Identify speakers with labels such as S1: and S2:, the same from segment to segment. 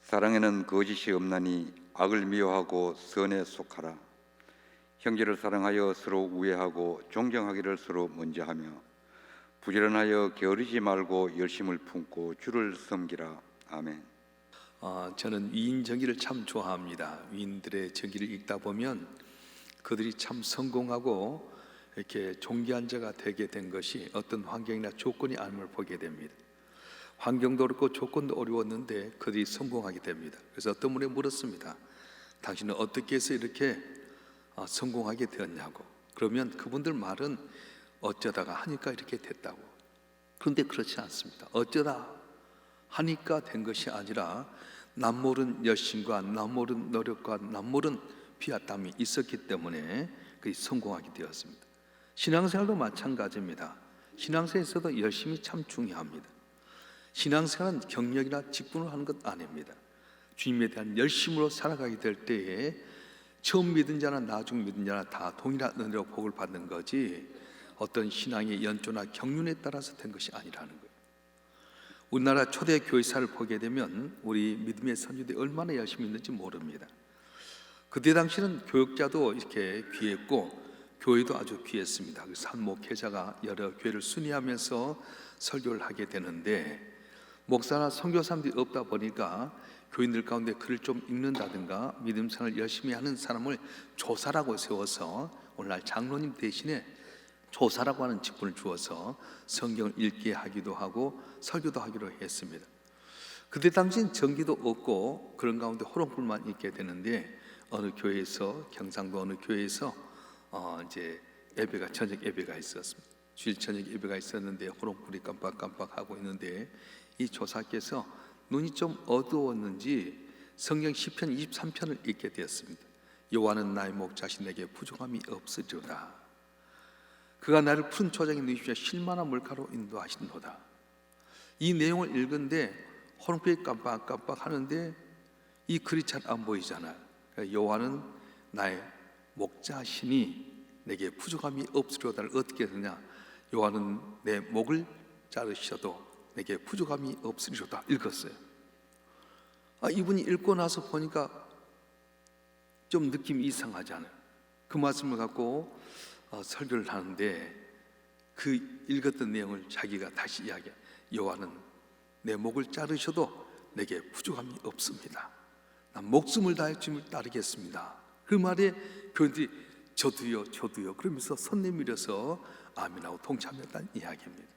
S1: 사랑에는 거짓이 없나니 악을 미워하고 선에 속하라. 형제를 사랑하여 서로 우애하고 존경하기를 서로 먼저 하며 부지런하여 게으르지 말고 열심을 품고 주를 섬기라. 아멘.
S2: 저는 위인 정기를 참 좋아합니다. 위인들의 정기를 읽다 보면 그들이 참 성공하고 이렇게 존귀한 자가 되게 된 것이 어떤 환경이나 조건이 아님을 보게 됩니다. 환경도 어렵고 조건도 어려웠는데 그들이 성공하게 됩니다. 그래서 어떤 분이 물었습니다. 당신은 어떻게 해서 이렇게 성공하게 되었냐고. 그러면 그분들 말은 어쩌다가 하니까 이렇게 됐다고. 그런데 그렇지 않습니다. 어쩌다 하니까 된 것이 아니라 남모른 열심과 남모른 노력과 남모른 피와 땀이 있었기 때문에 그들이 성공하게 되었습니다. 신앙생활도 마찬가지입니다. 신앙생활에서도 열심이 참 중요합니다. 신앙생활은 경력이나 직분을 하는 것 아닙니다. 주님에 대한 열심으로 살아가게 될 때에 처음 믿은 자나 나중 믿은 자나 다 동일한 은혜로 복을 받는 거지 어떤 신앙의 연조나 경륜에 따라서 된 것이 아니라는 거예요. 우리나라 초대 교회사를 보게 되면 우리 믿음의 선조들이 얼마나 열심히 있는지 모릅니다. 그때 당시는 교역자도 이렇게 귀했고 교회도 아주 귀했습니다. 그래서 한 목회자가 여러 교회를 순회하면서 설교를 하게 되는데 목사나 선교사님들이 없다 보니까 교인들 가운데 글을 좀 읽는다든가 믿음 생활을 열심히 하는 사람을 조사라고 세워서 오늘날 장로님 대신에 조사라고 하는 직분을 주어서 성경을 읽게 하기도 하고 설교도 하기로 했습니다. 그때 당시엔 전기도 없고 그런 가운데 호롱불만 있게 되는데 어느 교회에서 경상도 어느 교회에서 이제 예배가 저녁 예배가 있었습니다. 주일 저녁 예배가 있었는데 호롱불이 깜빡깜빡하고 있는데 이 조사께서 눈이 좀 어두웠는지 성경 시편 23편을 읽게 되었습니다. 여호와는 나의 목자시 내게 부족함이 없으리로다. 그가 나를 푸른 초장에 누이시며 쉴만한 물가로 인도하신도다. 이 내용을 읽은데 호롱불이 깜빡깜빡 하는데 이 글이 잘 안 보이잖아요. 여호와는 나의 목자시니 내게 부족함이 없으리로다를 어떻게 되냐? 여호와는 내 목을 자르셔도 내게 부족함이 없으리로다 읽었어요. 이분이 읽고 나서 보니까 좀 느낌이 이상하잖아요. 그 말씀을 갖고 설교를 하는데 그 읽었던 내용을 자기가 다시 이야기해. 여호와는 내 목을 자르셔도 내게 부족함이 없습니다. 난 목숨을 다해 주님을 따르겠습니다. 그 말에 교인들이 저도요 그러면서 손 내밀어서 아멘하고 동참했다는 이야기입니다.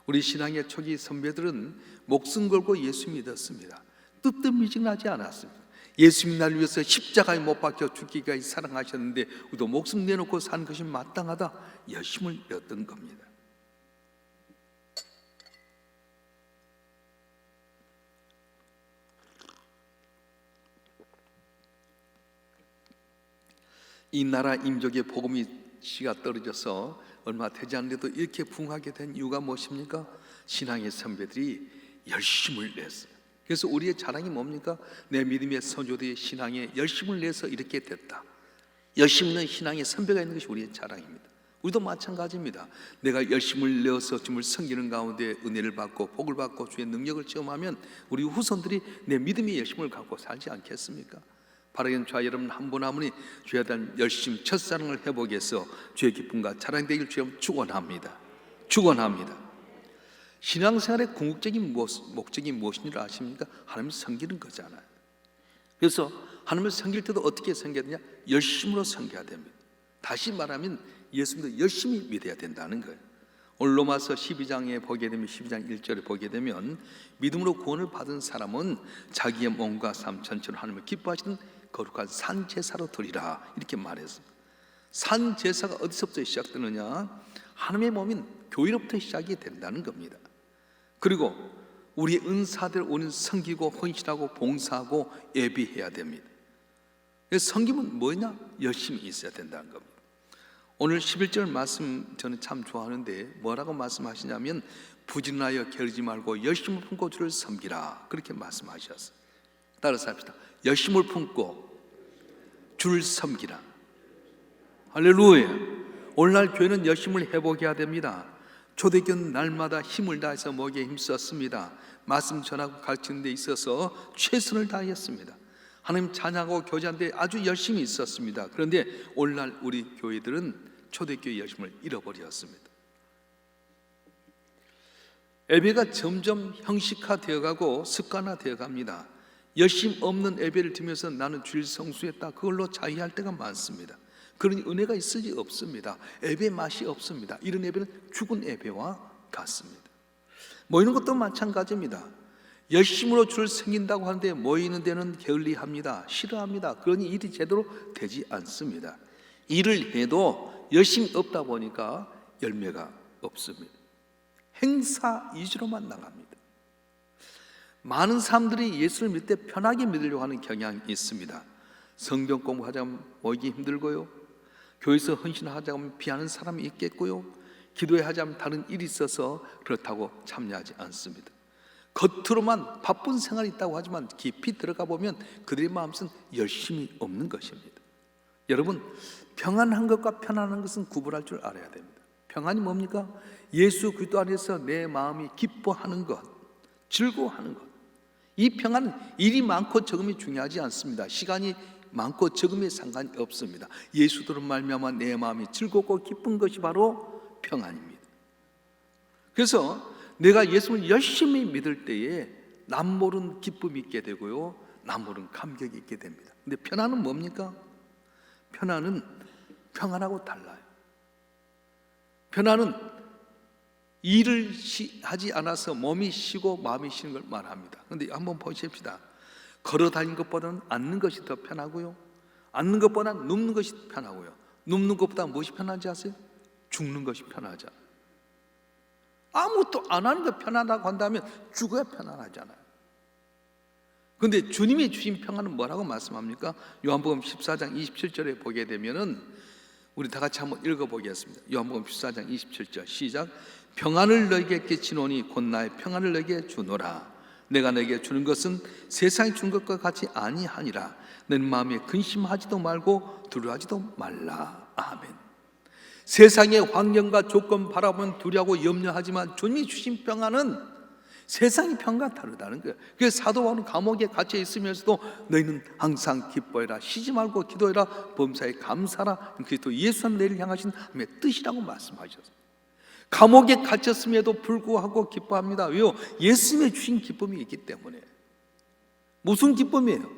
S2: 우리 신앙의 초기 선배들은 목숨 걸고 예수 믿었습니다. 뜨뜻미진하지 않았습니다. 예수님 나를 위해서 십자가에 못 박혀 죽기까지 사랑하셨는데 우리도 목숨 내놓고 사는 것이 마땅하다 열심을 내었던 겁니다. 이 나라 임족의 복음이 씨가 떨어져서 얼마 되지 않는데도 이렇게 부흥하게 된 이유가 무엇입니까? 신앙의 선배들이 열심을 냈어요. 그래서 우리의 자랑이 뭡니까? 내 믿음의 선조들의 신앙에 열심을 내서 이렇게 됐다. 열심 있는 신앙의 선배가 있는 것이 우리의 자랑입니다. 우리도 마찬가지입니다. 내가 열심을 내어서 주님을 섬기는 가운데 은혜를 받고 복을 받고 주의 능력을 체험하면 우리 후손들이 내 믿음의 열심을 갖고 살지 않겠습니까? 바라기는 저와 여러분 한 분 한 분이 주에 대한 열심 첫사랑을 회복해서 주의 기쁨과 자랑되길 주여 축원합니다. 신앙생활의 궁극적인 목적이 무엇인 줄 아십니까? 하나님을 섬기는 거잖아요. 그래서 하나님을 섬길 때도 어떻게 섬겨야 되냐? 열심으로 섬겨야 됩니다. 다시 말하면 예수님도 열심히 믿어야 된다는 거예요. 오늘 로마서 12장에 보게 되면 12장 1절에 보게 되면 믿음으로 구원을 받은 사람은 자기의 몸과 삶 전체로 하나님을 기뻐하시는 거룩한 산제사로 드리라 이렇게 말했습니다. 산제사가 어디서부터 시작되느냐? 하나님의 몸인 교회로부터 시작이 된다는 겁니다. 그리고 우리의 은사대로 우리는 섬기고 헌신하고 봉사하고 예비해야 됩니다. 섬김은 뭐냐? 열심히 있어야 된다는 겁니다. 오늘 11절 말씀 저는 참 좋아하는데 뭐라고 말씀하시냐면 부지런하여 게으르지 말고 열심을 품고 주를 섬기라 그렇게 말씀하셨어요. 따라서 합시다. 열심을 품고 주를 섬기라. 할렐루야. 오늘날 교회는 열심을 회복해야 됩니다. 초대교회는 날마다 힘을 다해서 먹이에 힘썼습니다. 말씀 전하고 가르치는 데 있어서 최선을 다했습니다. 하나님 찬양하고 교제하는 데 아주 열심히 있었습니다. 그런데 오늘날 우리 교회들은 초대교회 열심을 잃어버렸습니다. 예배가 점점 형식화되어 가고 습관화되어 갑니다. 열심 없는 예배를 드리면서 나는 주일 성수했다, 그걸로 자위할 때가 많습니다. 그런 은혜가 있을지 없습니다. 예배 맛이 없습니다. 이런 예배는 죽은 예배와 같습니다. 모이는 것도 마찬가지입니다. 열심으로 주를 섬긴다고 하는데 모이는 데는 게을리합니다. 싫어합니다. 그러니 일이 제대로 되지 않습니다. 일을 해도 열심히 없다 보니까 열매가 없습니다. 행사 위주로만 나갑니다. 많은 사람들이 예수를 믿을 때 편하게 믿으려고 하는 경향이 있습니다. 성경 공부하자면 모이기 힘들고요, 교회에서 헌신하자면 피하는 사람이 있겠고요, 기도회 하자면 다른 일이 있어서 그렇다고 참여하지 않습니다. 겉으로만 바쁜 생활이 있다고 하지만 깊이 들어가 보면 그들의 마음속은 열심이 없는 것입니다. 여러분, 평안한 것과 편안한 것은 구분할 줄 알아야 됩니다. 평안이 뭡니까? 예수 그리스도 안에서 내 마음이 기뻐하는 것, 즐거워하는 것. 이 평안은 일이 많고 적음이 중요하지 않습니다. 시간이 많고 적음에 상관이 없습니다. 예수들은 말미암아 내 마음이 즐겁고 기쁜 것이 바로 평안입니다. 그래서 내가 예수를 열심히 믿을 때에 남모른 기쁨이 있게 되고요, 남모른 감격이 있게 됩니다. 근데 편안은 뭡니까? 편안은 평안하고 달라요. 편안은 일을 하지 않아서 몸이 쉬고 마음이 쉬는 걸 말합니다. 그런데 한번 보십시다. 걸어 다니는 것보다는 앉는 것이 더 편하고요, 앉는 것보다는 눕는 것이 편하고요, 눕는 것보다 무엇이 편하지 아세요? 죽는 것이 편하죠. 아무것도 안 하는 거 편하다고 한다면 죽어야 편안하잖아요. 그런데 주님이 주신 평안은 뭐라고 말씀합니까? 요한복음 14장 27절에 보게 되면은 우리 다 같이 한번 읽어보겠습니다. 요한복음 14장 27절 시작. 평안을 너에게 끼치노니 곧 나의 평안을 너에게 주노라. 내가 너에게 주는 것은 세상이 준 것과 같이 아니하니라. 내 마음에 근심하지도 말고 두려워하지도 말라. 아멘. 세상의 환경과 조건 바라보면 두려워하고 염려하지만 주님이 주신 평안은 세상의 평안과 다르다는 거예요. 그래서 사도 바울은 감옥에 갇혀 있으면서도 너희는 항상 기뻐해라, 쉬지 말고 기도해라, 범사에 감사하라. 그리스도 예수 너희를 향하신 하나님의 뜻이라고 말씀하셨어요. 감옥에 갇혔음에도 불구하고 기뻐합니다. 왜요? 예수님의 주신 기쁨이 있기 때문에. 무슨 기쁨이에요?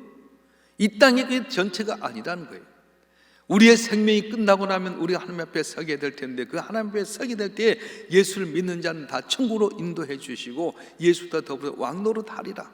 S2: 이 땅의 그 전체가 아니라는 거예요. 우리의 생명이 끝나고 나면 우리가 하나님 앞에 서게 될 텐데, 그 하나님 앞에 서게 될 때 예수를 믿는 자는 다 천국으로 인도해 주시고 예수와 더불어 왕노릇하리라.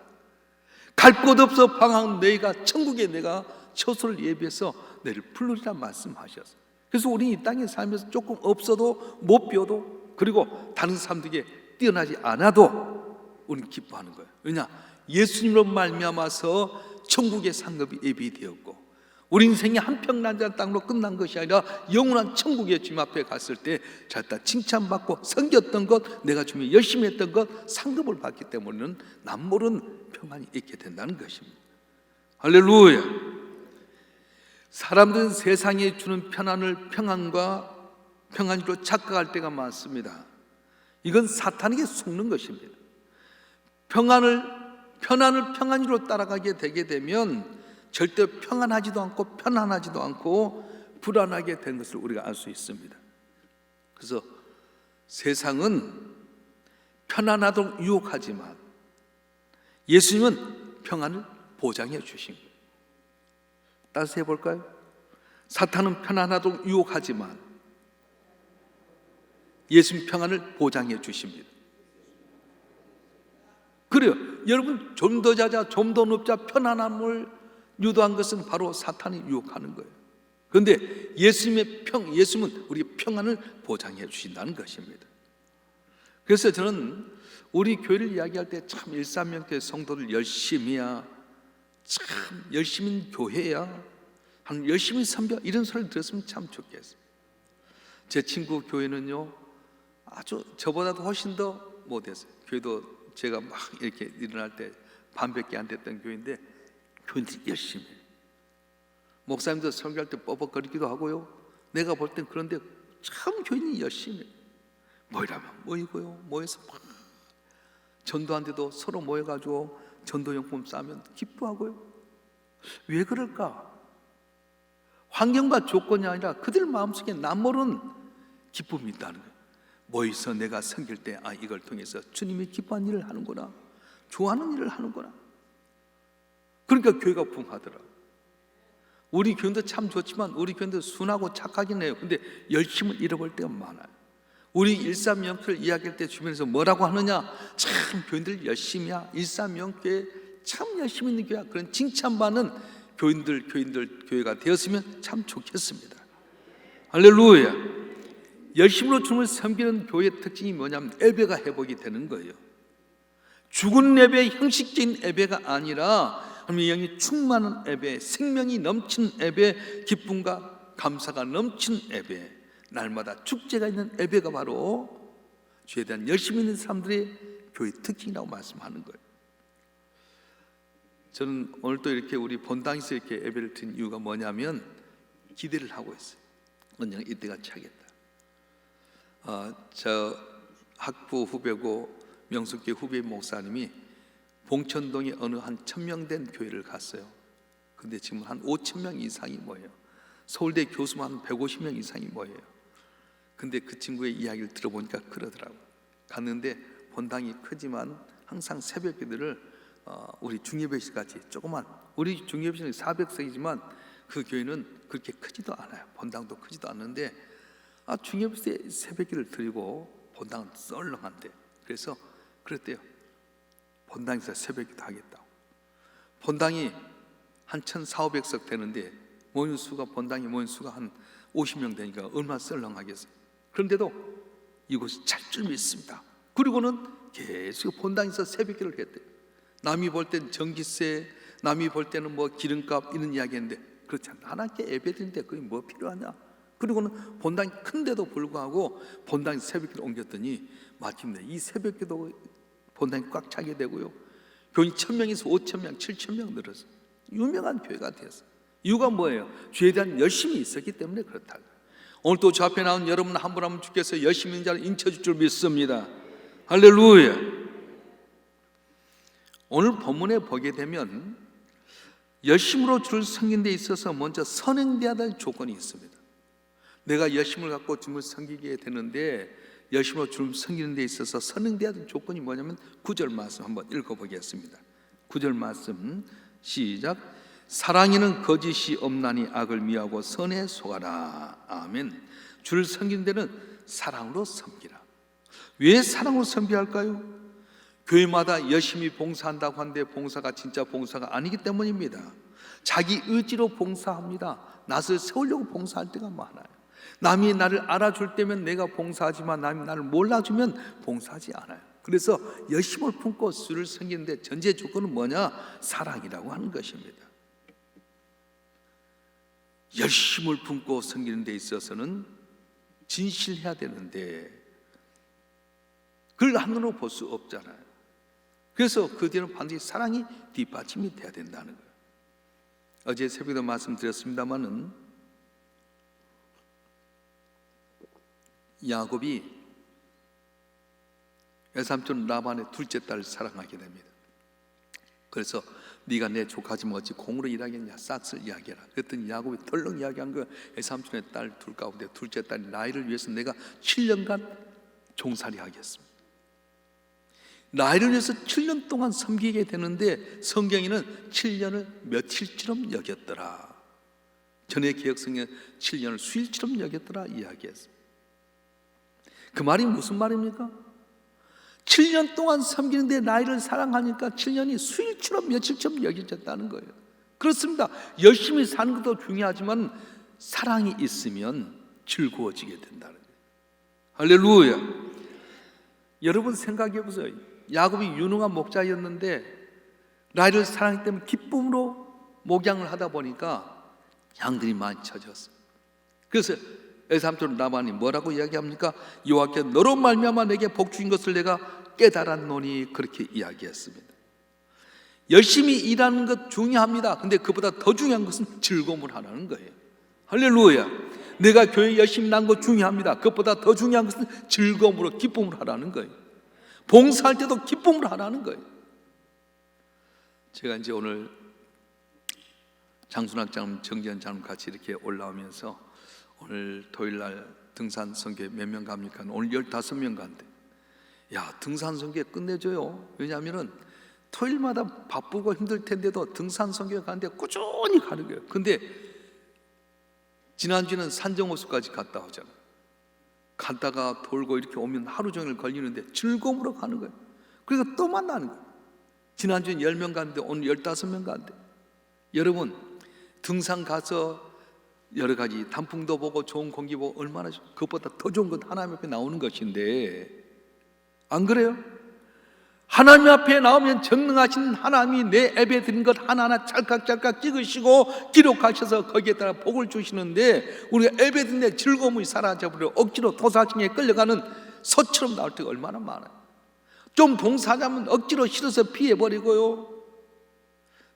S2: 갈 곳 없어 방황 너희가 천국에 내가 처소를 예비해서 너희를 부르리라 말씀하셨어요. 그래서 우리 이 땅에 살면서 조금 없어도 못 비워도, 그리고 다른 사람들에게 뛰어나지 않아도 우리는 기뻐하는 거예요. 왜냐? 예수님으로 말미암아서 천국의 상급이 예비되었고, 우리 인생이 한평난자 땅으로 끝난 것이 아니라 영원한 천국의 주님 앞에 갔을 때 자다 칭찬받고 섬겼던 것, 내가 주님이 열심히 했던 것 상급을 받기 때문에는 남모른 평안이 있게 된다는 것입니다. 할렐루야. 사람들은 세상에 주는 편안을 평안으로 착각할 때가 많습니다. 이건 사탄에게 속는 것입니다. 편안을 평안으로 따라가게 되게 되면 절대 평안하지도 않고 편안하지도 않고 불안하게 된 것을 우리가 알 수 있습니다. 그래서 세상은 편안하도록 유혹하지만 예수님은 평안을 보장해 주신 거예요. 따라서 해볼까요? 사탄은 편안하도록 유혹하지만 예수님 평안을 보장해 주십니다. 그래요. 여러분, 좀 더 자자, 좀 더 눕자, 편안함을 유도한 것은 바로 사탄이 유혹하는 거예요. 그런데 예수님은 우리 평안을 보장해 주신다는 것입니다. 그래서 저는 우리 교회를 이야기할 때 참 일사명교회 성도들 열심히야, 참 열심히 교회야, 열심히 섬겨, 이런 소리를 들었으면 참 좋겠어요. 제 친구 교회는요, 아주 저보다도 훨씬 더 못했어요. 교회도 제가 막 이렇게 일어날 때 반밖에 안 됐던 교회인데 교인들이 열심히 해요. 목사님도 설교할 때 뻐벅거리기도 하고요, 내가 볼 땐 그런데 참 교인이 열심히 해요. 모이라면 모이고요. 모여서 막 전도하는데도 서로 모여가지고 전도용품 싸면 기뻐하고요. 왜 그럴까? 환경과 조건이 아니라 그들 마음속에 남모르는 기쁨이 있다는 거예요. 모여서 내가 섬길 때 이걸 통해서 주님이 기뻐하는 일을 하는구나, 좋아하는 일을 하는구나. 그러니까 교회가 부흥하더라. 우리 교인도 참 좋지만 우리 교인도 순하고 착하긴 해요. 근데 열심을 잃어버릴 때가 많아요. 우리 일삼명교를 이야기할 때 주변에서 뭐라고 하느냐, 참 교인들 열심히야, 일삼명교회 참 열심히 있는 교회야, 그런 칭찬받는 교인들 교회가 되었으면 참 좋겠습니다. 할렐루야. 열심으로 주님을 섬기는 교회의 특징이 뭐냐면 예배가 회복이 되는 거예요. 죽은 예배, 형식적인 예배가 아니라 하나님의 영이 충만한 예배, 생명이 넘치는 예배, 기쁨과 감사가 넘치는 예배, 날마다 축제가 있는 예배가 바로 주에 대한 열심히 있는 사람들의 교회 특징이라고 말씀하는 거예요. 저는 오늘 또 이렇게 우리 본당에서 이렇게 예배를 드린 이유가 뭐냐면 기대를 하고 있어요. 언젠가 이때가 차겠다. 저 학부 후배고 명숙교 후배 목사님이 봉천동에 어느 한 1000명 된 교회를 갔어요. 근데 지금 한 5000명 이상이 모여요. 서울대 교수만 한 150명 이상이 모여요. 근데 그 친구의 이야기를 들어보니까 그러더라고요. 갔는데 본당이 크지만 항상 새벽 기도를 우리 중예배실같이 조그만, 우리 중예배실은 400석이지만 그 교회는 그렇게 크지도 않아요. 본당도 크지도 않는데 중예배실 새벽기를 드리고 본당은 썰렁한데, 그래서 그랬대요. 본당에서 새벽기도 하겠다고. 본당이 한 1400~500석 되는데 모인 수가, 본당이 모인 수가 한 50명 되니까 얼마나 썰렁하겠어요. 그런데도 이곳이 찰 줄 믿습니다. 그리고는 계속 본당에서 새벽기를 했대요. 남이 볼 땐 전기세, 남이 볼 때는 뭐 기름값 이런 이야기했는데 그렇지 않아. 하나님께 예배드리는데 그게 뭐 필요하냐. 그리고는 본당이 큰데도 불구하고 본당에서 새벽기를 옮겼더니 마침내 이 새벽기도 본당이 꽉 차게 되고요. 교인 1000명에서 5000명, 7000명 늘어서 유명한 교회가 되었어요. 이유가 뭐예요? 주에 대한 열심이 있었기 때문에 그렇다고. 오늘 또 저 앞에 나온 여러분 한 분 한 분 주께서 열심히 있는 자를 인쳐줄 줄 믿습니다. 할렐루야. 오늘 본문에 보게 되면 열심으로 주를 섬기는 데 있어서 먼저 선행돼야 될 조건이 있습니다. 내가 열심을 갖고 주님을 섬기게 되는데 열심으로 주님 섬기는 데 있어서 선행돼야 될 조건이 뭐냐면 9절 말씀 한번 읽어보겠습니다. 9절 말씀 시작. 사랑에는 거짓이 없나니 악을 미워하고 선에 속하라. 아멘. 주를 섬기는 데는 사랑으로 섬기라. 왜 사랑으로 섬겨야 할까요? 교회마다 열심히 봉사한다고 하는데 봉사가 진짜 봉사가 아니기 때문입니다. 자기 의지로 봉사합니다. 낯을 세우려고 봉사할 때가 많아요. 남이 나를 알아줄 때면 내가 봉사하지만 남이 나를 몰라주면 봉사하지 않아요. 그래서 열심을 품고 주를 섬기는데 전제 조건은 뭐냐? 사랑이라고 하는 것입니다. 열심을 품고 섬기는 데 있어서는 진실해야 되는데 그걸 한눈으로 볼 수 없잖아요. 그래서 그 뒤에는 반드시 사랑이 뒷받침이 돼야 된다는 거예요. 어제 새벽에도 말씀드렸습니다마는 야곱이 외삼촌 라반의 둘째 딸을 사랑하게 됩니다. 그래서 네가 내 조카지만 어찌 공으로 일하겠냐, 싹쓸 이야기해라. 그랬더니 야곱이 덜렁 이야기한 거예요. 외삼촌의 딸 둘 가운데 둘째 딸이 나이를 위해서 내가 7년간 종살이 하겠습니다. 나이를 위해서 7년 동안 섬기게 되는데 성경에는 7년을 며칠처럼 여겼더라. 전에 개혁성경에 7년을 수일처럼 여겼더라 이야기했습니다. 그 말이 무슨 말입니까? 7년 동안 섬기는데 나이를 사랑하니까 7년이 수일처럼 며칠처럼 여겨졌다는 거예요. 그렇습니다. 열심히 사는 것도 중요하지만 사랑이 있으면 즐거워지게 된다는 거예요. 할렐루야. 여러분 생각해 보세요. 야곱이 유능한 목자였는데 나이를 사랑했기 때문에 기쁨으로 목양을 하다 보니까 양들이 많이 쳐졌어요. 그래서 외삼촌 라반이 뭐라고 이야기합니까? 여호와께 너로 말미암아 내게 복 주신 것을 내가 깨달았노니 그렇게 이야기했습니다. 열심히 일하는 것 중요합니다. 근데 그보다 더 중요한 것은 즐거움을 하라는 거예요. 할렐루야. 내가 교회 열심히 난 거 중요합니다. 그것보다 더 중요한 것은 즐거움으로 기쁨으로 하라는 거예요. 봉사할 때도 기쁨으로 하라는 거예요. 제가 이제 오늘 장순학 장님, 정지현 장님 같이 이렇게 올라오면서 오늘 토요일날 등산 선교회 몇 명 갑니까? 오늘 15명 간대. 야, 등산 선교회 끝내줘요. 왜냐하면은 토요일마다 바쁘고 힘들 텐데도 등산 선교회 가는데 꾸준히 가는 거예요. 근데 지난주에는 산정호수까지 갔다 오잖아요. 갔다가 돌고 이렇게 오면 하루 종일 걸리는데 즐거움으로 가는 거예요. 그러니까 또 만나는 거예요. 지난주엔 10명 갔는데 오늘 15명 간대. 여러분, 등산 가서 여러 가지 단풍도 보고 좋은 공기 보고 얼마나 그것보다 더 좋은 건 하나님 앞에 나오는 것인데, 안 그래요? 하나님 앞에 나오면 전능하신 하나님이 내 예배 드린 것 하나하나 찰칵찰칵 찍으시고 기록하셔서 거기에 따라 복을 주시는데, 우리가 예배 드린 즐거움이 사라져버려 억지로 도사증에 끌려가는 소처럼 나올 때가 얼마나 많아요. 좀 봉사하자면 억지로 싫어서 피해버리고요.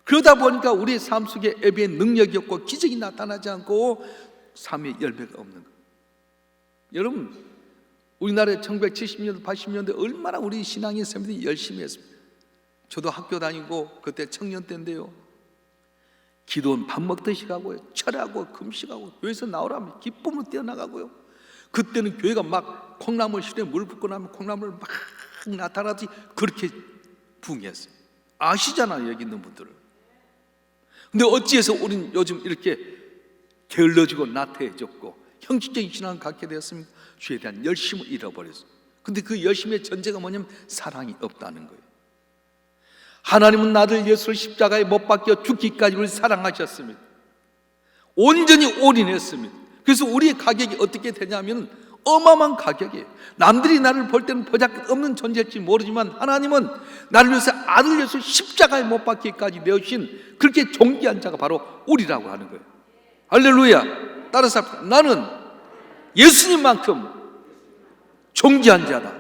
S2: 그러다 보니까 우리의 삶 속에 예배의 능력이 없고 기적이 나타나지 않고 삶의 열매가 없는 거예요. 여러분, 우리나라에 1970년대, 80년대 얼마나 우리 신앙의 선배들이 열심히 했습니다. 저도 학교 다니고 그때 청년 때인데요, 기도는 밥 먹듯이 가고요, 철하고 금식하고 교회에서 나오라면 기쁨으로 뛰어나가고요. 그때는 교회가 막 콩나물 실에 물 붓고 나면 콩나물 막 나타나지, 그렇게 붕했어요. 아시잖아요, 여기 있는 분들은. 근데 어찌해서 우리는 요즘 이렇게 게을러지고 나태해졌고 형식적인 신앙을 갖게 되었습니까? 주에 대한 열심을 잃어버렸어요. 근데 그 열심의 전제가 뭐냐면 사랑이 없다는 거예요. 하나님은 아들 예수를 십자가에 못 박혀 죽기까지 우리를 사랑하셨습니다. 온전히 올인했습니다. 그래서 우리의 가격이 어떻게 되냐면 어마어마한 가격이에요. 남들이 나를 볼 때는 보잘것없는 존재일지 모르지만 하나님은 나를 위해서 아들 예수 십자가에 못 박히기까지 내어주신 그렇게 존귀한 자가 바로 우리라고 하는 거예요. 할렐루야. 따라서 나는 예수님만큼 존귀한 자다.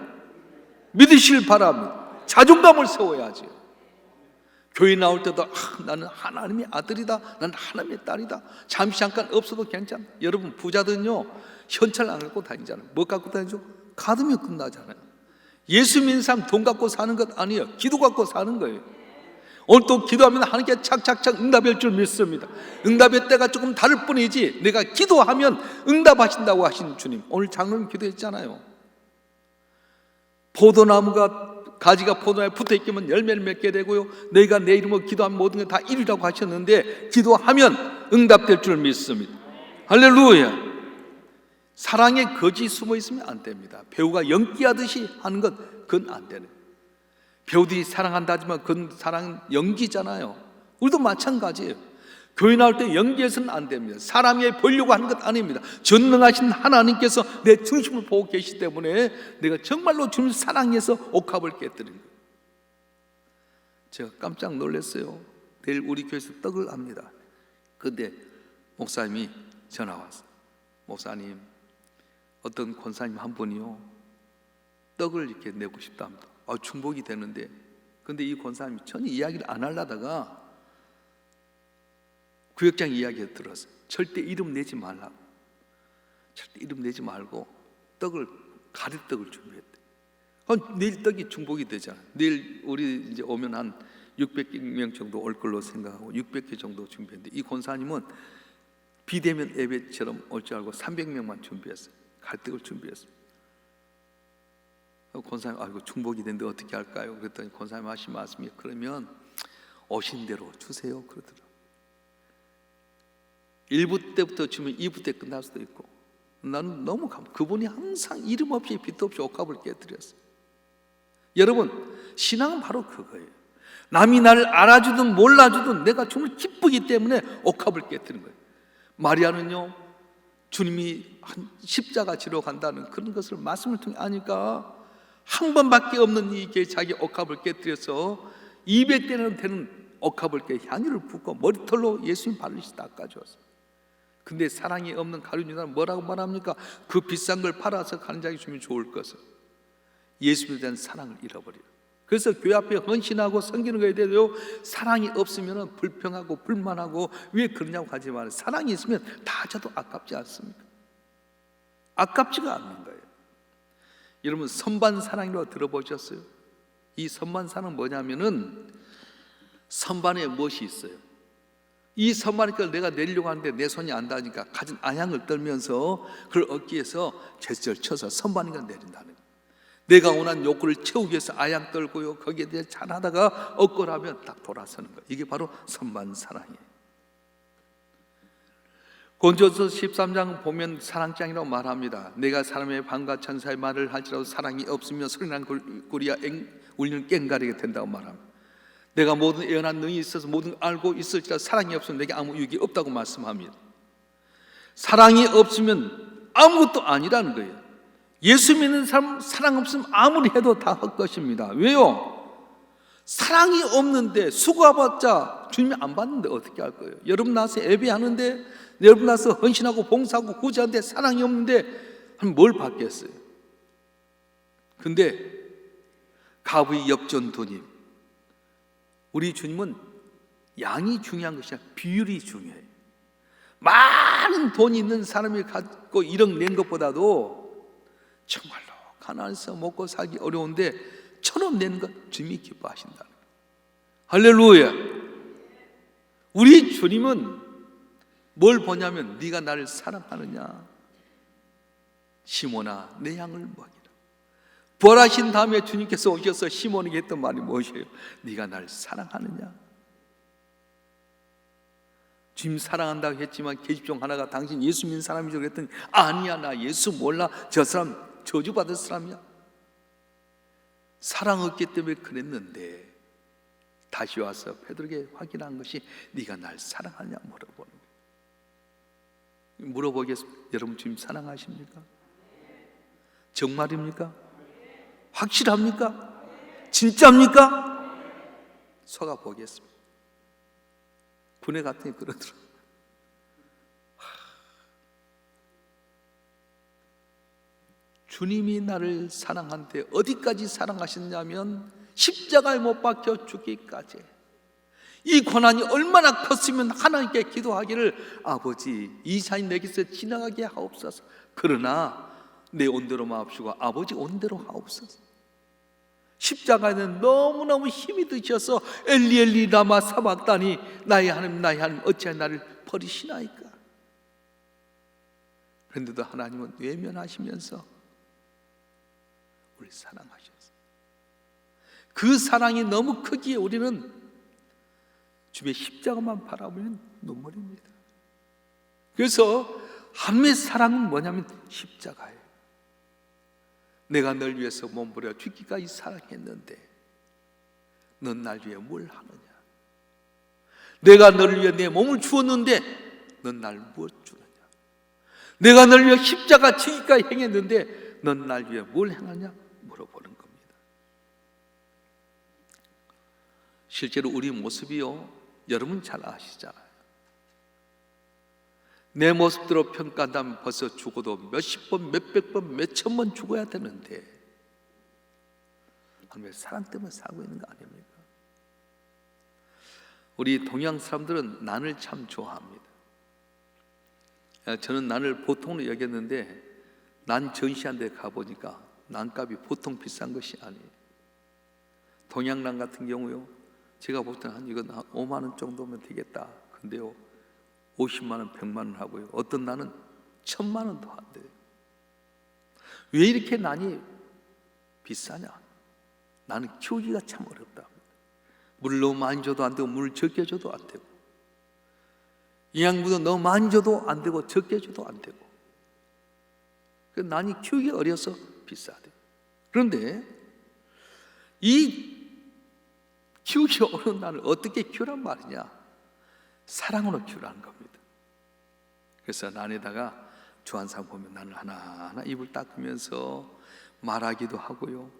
S2: 믿으실 바랍니다. 자존감을 세워야지. 교회 나올 때도 나는 하나님의 아들이다, 나는 하나님의 딸이다, 잠시 잠깐 없어도 괜찮아. 여러분, 부자들은요 현찰 안 갖고 다니잖아요. 뭐 갖고 다니죠? 카드면 끝나잖아요. 예수 믿는 사람 돈 갖고 사는 것 아니에요. 기도 갖고 사는 거예요. 오늘 또 기도하면 하나님께 착착착 응답할 줄 믿습니다. 응답의 때가 조금 다를 뿐이지 내가 기도하면 응답하신다고 하신 주님, 오늘 장로님 기도했잖아요. 포도나무가 가지가 포도나무에 붙어있기면 열매를 맺게 되고요, 너희가 내 이름으로 기도하면 모든 게 다 이루라고 하셨는데 기도하면 응답될 줄 믿습니다. 할렐루야. 사랑에 거짓이 숨어 있으면 안 됩니다. 배우가 연기하듯이 하는 것, 그건 안 되는. 배우들이 사랑한다 하지만 그건 사랑은 연기잖아요. 우리도 마찬가지예요. 교회 나올 때 연기해서는 안 됩니다. 사람이 보려고 하는 것 아닙니다. 전능하신 하나님께서 내 중심을 보고 계시기 때문에 내가 정말로 주님을 사랑해서 옥합을 깨뜨린 거예요. 제가 깜짝 놀랐어요. 내일 우리 교회에서 떡을 합니다. 그런데 목사님이 전화 왔어요. 목사님, 어떤 권사님 한 분이요 떡을 이렇게 내고 싶답니다. 중복이 되는데, 근데 이 권사님이 전혀 이야기를 안 하려다가 구역장 이야기를 들었어요. 절대 이름 내지 말라고. 절대 이름 내지 말고 떡을, 가래떡을 준비했대. 내일 떡이 중복이 되잖아요. 내일 우리 이제 오면 한 600명 정도 올 걸로 생각하고 600개 정도 준비했는데, 이 권사님은 비대면 예배처럼 올 줄 알고 300명만 준비했어요. 가래떡을 준비했어요. 권사님, 이거 중복이 되는데 어떻게 할까요? 그랬더니 권사님 하신 말씀이, 그러면 오신 대로 주세요 그러더라고요. 1부 때부터 주면 2부 때 끝날 수도 있고. 나는 너무 그분이 항상 이름 없이 빛 없이 옥합을 깨뜨렸어요. 여러분, 신앙은 바로 그거예요. 남이 나를 알아주든 몰라주든 내가 주님을 기쁘기 때문에 옥합을 깨뜨리는 거예요. 마리아는요, 주님이 십자가 지러 간다는 그런 것을 말씀을 통해 아니까 한 번밖에 없는 이게 자기 옥합을 깨뜨려서 200대나 되는 옥합을 깨 향유를 붓고 머리털로 예수님 발리시 닦아주었어요. 근데 사랑이 없는 가룟 유다는 뭐라고 말합니까? 그 비싼 걸 팔아서 가는 자에게 주면 좋을 것을. 예수님에 대한 사랑을 잃어버려요. 그래서 교회 앞에 헌신하고 섬기는 거에 대해서 사랑이 없으면 불평하고 불만하고 왜 그러냐고 하지 말아요. 사랑이 있으면 다 줘도 아깝지 않습니까? 아깝지가 않는 거예요. 여러분, 선반 사랑이라고 들어보셨어요? 이 선반 사랑은 뭐냐면은 선반에 무엇이 있어요? 이 선반에 걸 내가 내리려고 하는데 내 손이 안 닿으니까 가진 아향을 떨면서 그걸 얻기 위해서 제스처를 쳐서 선반에 걸 내린다는 거예요. 내가 원하는 욕구를 채우기 위해서 아양 떨고요, 거기에 대해 잘하다가 얻고라면 딱 돌아서는 거예요. 이게 바로 선반 사랑이에요. 고린도서 13장 보면 사랑장이라고 말합니다. 내가 사람의 방과 천사의 말을 할지라도 사랑이 없으면 소리난 꿀이야 울리는 꽹가리가 된다고 말합니다. 내가 모든 애연한 능이 있어서 모든 알고 있을지라도 사랑이 없으면 내게 아무 유익이 없다고 말씀합니다. 사랑이 없으면 아무것도 아니라는 거예요. 예수 믿는 사람 사랑 없으면 아무리 해도 다 헛것입니다. 왜요? 사랑이 없는데 수고해봤자 주님이 안 받는데 어떻게 할 거예요? 여러분 나와서 예배하는데, 여러분 나와서 헌신하고 봉사하고 구제하는데 사랑이 없는데 뭘 받겠어요? 근데 가부의 역전도님, 우리 주님은 양이 중요한 것이 아니라 비율이 중요해요. 많은 돈이 있는 사람이 갖고 1억 낸 것보다도 정말로 가난해서 먹고 살기 어려운데 1,000원 내는 것 주님이 기뻐하신다. 할렐루야. 우리 주님은 뭘 보냐면 네가 나를 사랑하느냐, 시몬아 내 양을 먹이라. 부활하신 다음에 주님께서 오셔서 시몬에게 했던 말이 무엇이에요? 네가 나를 사랑하느냐. 주님 사랑한다고 했지만 계집 중 하나가 당신 예수 믿는 사람이죠 그랬더니 아니야 나 예수 몰라, 저 사람 저주받을 사람이야. 사랑 없기 때문에 그랬는데 다시 와서 베드로에게 확인한 것이 네가 날 사랑하냐 물어보는 거예요. 물어보겠습니다. 여러분 주님 사랑하십니까? 정말입니까? 확실합니까? 진짜입니까? 속아 보겠습니다. 군에 갔더니 그러더라. 주님이 나를 사랑한데 어디까지 사랑하셨냐면 십자가에 못 박혀 죽기까지. 이 고난이 얼마나 컸으면 하나님께 기도하기를 아버지 이 사인 내게서 지나가게 하옵소서. 그러나 내 온대로 마옵시고 아버지 온대로 하옵소서. 십자가에는 너무너무 힘이 드셔서 엘리 엘리 라마 사박다니 나의 하나님 나의 하나님 어찌하여 나를 버리시나이까. 그런데도 하나님은 외면하시면서 우리 사랑하셨어요. 그 사랑이 너무 크기에 우리는 주의 십자가만 바라보면 눈물입니다. 그래서 하나님의 사랑은 뭐냐면 십자가예요. 내가 널 위해서 몸부려 죽기까지 사랑했는데 넌 날 위해 뭘 하느냐. 내가 너를 위해 내 몸을 주었는데 넌 날 무엇 주느냐. 내가 널 위해 십자가 지기까지 행했는데 넌 날 위해 뭘 행하냐 물어보는 겁니다. 실제로 우리 모습이요, 여러분 잘 아시잖아요. 내 모습대로 평가한다면 벌써 죽어도 몇십 번, 몇백 번, 몇천 번 죽어야 되는데 하나님의 사랑 때문에 살고 있는 거 아닙니까? 우리 동양 사람들은 난을 참 좋아합니다. 저는 난을 보통으로 여겼는데 난 전시한 데 가보니까 난값이 보통 비싼 것이 아니에요. 동양난 같은 경우요, 제가 볼 때는 이건 한 5만 원 정도면 되겠다. 근데요 50만 원, 100만 원 하고요. 어떤 난은 1000만 원도 안 돼요. 왜 이렇게 난이 비싸냐? 나는 키우기가 참 어렵다. 물을 너무 많이 줘도 안 되고 물을 적게 줘도 안 되고 영양분도 너무 많이 줘도 안 되고 적게 줘도 안 되고 그 난이 키우기 어려서 비싸대요. 그런데 이 키우기 어려운 난을 어떻게 키우란 말이냐? 사랑으로 키우라는 겁니다. 그래서 난에다가 주한상 보면 난을 하나하나 입을 닦으면서 말하기도 하고요,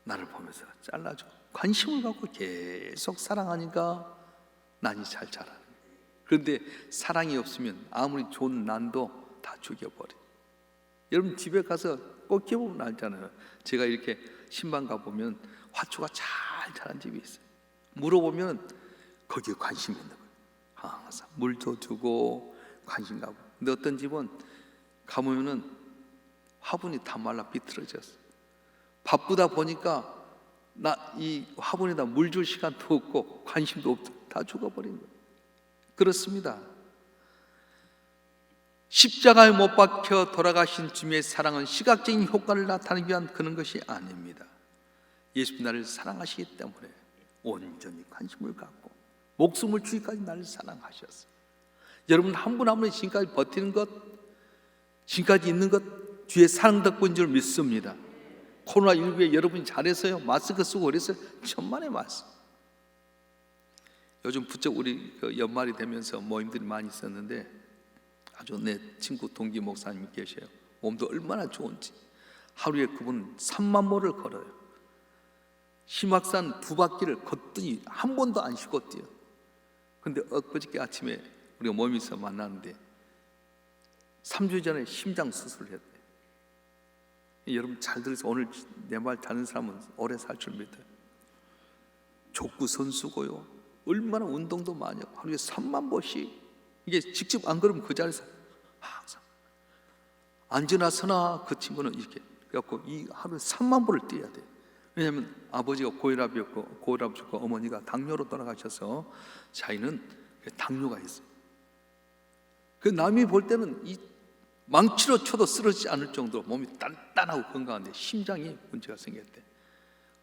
S2: 나를 보면서 잘라줘. 관심을 갖고 계속 사랑하니까 난이 잘 자라는 거예요. 그런데 사랑이 없으면 아무리 좋은 난도 다 죽여버려요. 여러분 집에 가서 꼭 키워보면 알잖아요. 제가 이렇게 신방 가보면 화초가 잘 자란 집이 있어요. 물어보면 거기에 관심이 있는 거예요. 항상 물도 주고 관심 가고. 근데 어떤 집은 가보면은 화분이 다 말라 비틀어졌어. 바쁘다 보니까 나 이 화분에다 물 줄 시간도 없고 관심도 없고 다 죽어버린 거예요. 그렇습니다. 십자가에 못 박혀 돌아가신 주님의 사랑은 시각적인 효과를 나타내기 위한 그런 것이 아닙니다. 예수님 나를 사랑하시기 때문에 온전히 관심을 갖고 목숨을 주기까지 나를 사랑하셨어요. 여러분 한 분 한 분이 지금까지 버티는 것, 지금까지 있는 것 주의 사랑 덕분인 줄 믿습니다. 코로나19에 여러분이 잘해서요 마스크 쓰고 그랬어요. 천만의 말씀. 요즘 부쩍 우리 연말이 되면서 모임들이 많이 있었는데 아주 내 친구 동기 목사님이 계셔요. 몸도 얼마나 좋은지 하루에 그분은 3만 보를 걸어요. 심악산 2바퀴를 걷더니 한 번도 안 쉬고 뛰어. 근데 엊그저께 아침에 우리가 모임에서 만났는데 3주 전에 심장 수술을 했대요. 여러분 잘 들으세요. 오늘 내 말 듣는 사람은 오래 살 줄 믿어요. 족구 선수고요. 얼마나 운동도 많이 하고 하루에 3만 보씩. 이게 직접 안 그러면 그 자리에서 항상 앉으나 서나 그 친구는 이렇게 그래갖고 이 하루에 3만 보를 뛰어야 돼요. 왜냐하면 아버지가 고혈압이었고 어머니가 당뇨로 돌아가셔서 자기는 당뇨가 있어요. 그 남이 볼 때는 이 망치로 쳐도 쓰러지지 않을 정도로 몸이 단단하고 건강한데 심장이 문제가 생겼대.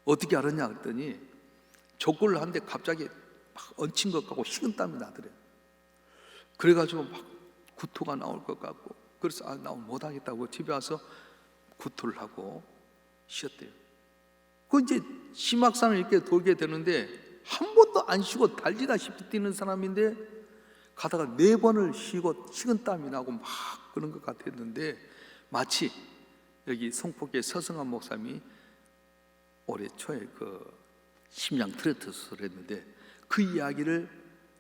S2: 어떻게 알았냐 그랬더니 족구를 하는데 갑자기 막 얹힌 것 같고 식은땀이 나더래요. 그래가지고 막 구토가 나올 것 같고 그래서 나 오늘 못하겠다고 집에 와서 구토를 하고 쉬었대요. 그 이제 심악산을 이렇게 돌게 되는데 한 번도 안 쉬고 달리다시피 뛰는 사람인데 가다가 4번을 쉬고 식은땀이 나고 막 그런 것 같았는데 마치 여기 송폭의 서성한 목사님이 올해 초에 그 심장 트로트 수술을 했는데 그 이야기를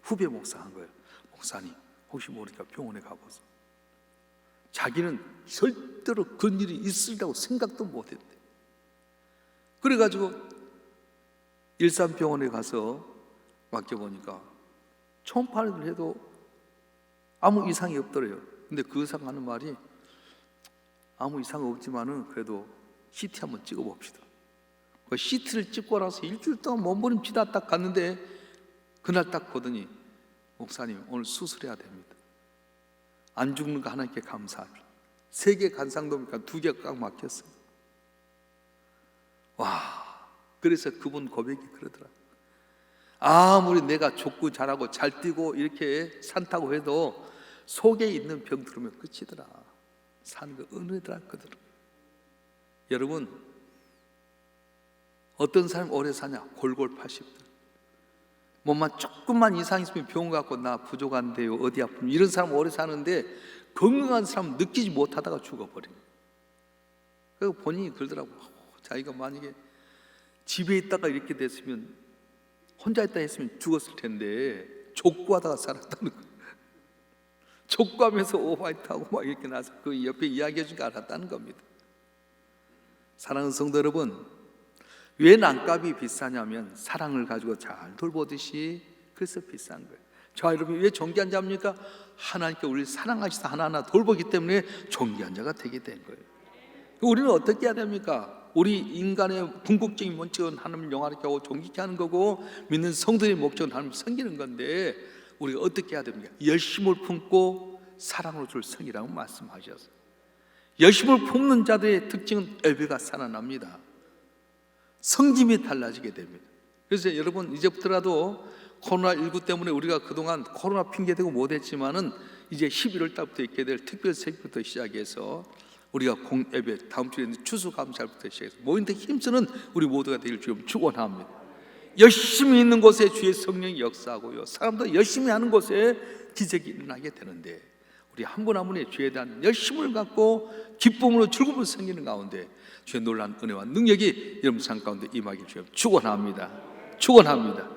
S2: 후배 목사가 한 거예요. 목사님 혹시 모르니까 병원에 가보세요. 자기는 절대로 그런 일이 있으리라고 생각도 못했대. 그래가지고 일산병원에 가서 맡겨보니까 초음파를 해도 아무 이상이 없더래요. 근데 그 의사가 하는 말이 아무 이상 없지만은 그래도 CT 한번 찍어봅시다. 그 CT를 찍고 나서 일주일 동안 몸부림치다 딱 갔는데 그날 딱 보더니 목사님 오늘 수술해야 됩니다. 안 죽는 거 하나님께 감사합니다. 3개 간상도니까 2개가 꽉 막혔어요. 와, 그래서 그분 고백이 그러더라. 아무리 내가 족구 잘하고 잘 뛰고 이렇게 산 타고 해도 속에 있는 병 들으면 끝이더라. 사는 거 은혜더라 그더라. 여러분 어떤 사람이 오래 사냐? 골골 80들. 몸만 조금만 이상 있으면 병 갖고 나 부족한데요 어디 아프면 이런 사람 오래 사는데 건강한 사람 느끼지 못하다가 죽어버려요. 그리고 본인이 그러더라고. 자기가 만약에 집에 있다가 이렇게 됐으면 혼자 있다 했으면 죽었을 텐데 족구하다가 살았다는 거예요. 족구하면서 오화이트하고 막 이렇게 나서 그 옆에 이야기해 주니까 알았다는 겁니다. 사랑하는 성도 여러분, 왜 난값이 비싸냐면 사랑을 가지고 잘 돌보듯이 그래서 비싼 거예요. 자, 여러분 왜 존귀한 자입니까? 하나님께 우리를 사랑하셔서 하나하나 돌보기 때문에 존귀한 자가 되게 된 거예요. 우리는 어떻게 해야 됩니까? 우리 인간의 궁극적인 원칙은 하나님을 영화롭게 하고 존귀케 하는 거고 믿는 성도의 목적은 하나님을 섬기는 건데 우리가 어떻게 해야 됩니까? 열심을 품고 사랑으로 줄 성이라고 말씀하셨어요. 열심을 품는 자들의 특징은 예배가 살아납니다. 성김이 달라지게 됩니다. 그래서 여러분 이제부터라도 코로나19 때문에 우리가 그동안 코로나 핑계대고 못했지만은 이제 11월 달부터 있게 될 특별 세기부터 시작해서 우리가 공예배 다음 주에 추수감사부터 시작해서 모인데 힘쓰는 우리 모두가 되길 주님 축원합니다. 열심히 있는 곳에 주의 성령이 역사하고요, 사람도 열심히 하는 곳에 기적이 일어나게 되는데 우리 한 분 한 분의 주에 대한 열심을 갖고 기쁨으로 즐거움을 섬기는 가운데 주의 놀라운 은혜와 능력이 여러분 삶 가운데 임하길 주님 축원합니다. 축원합니다.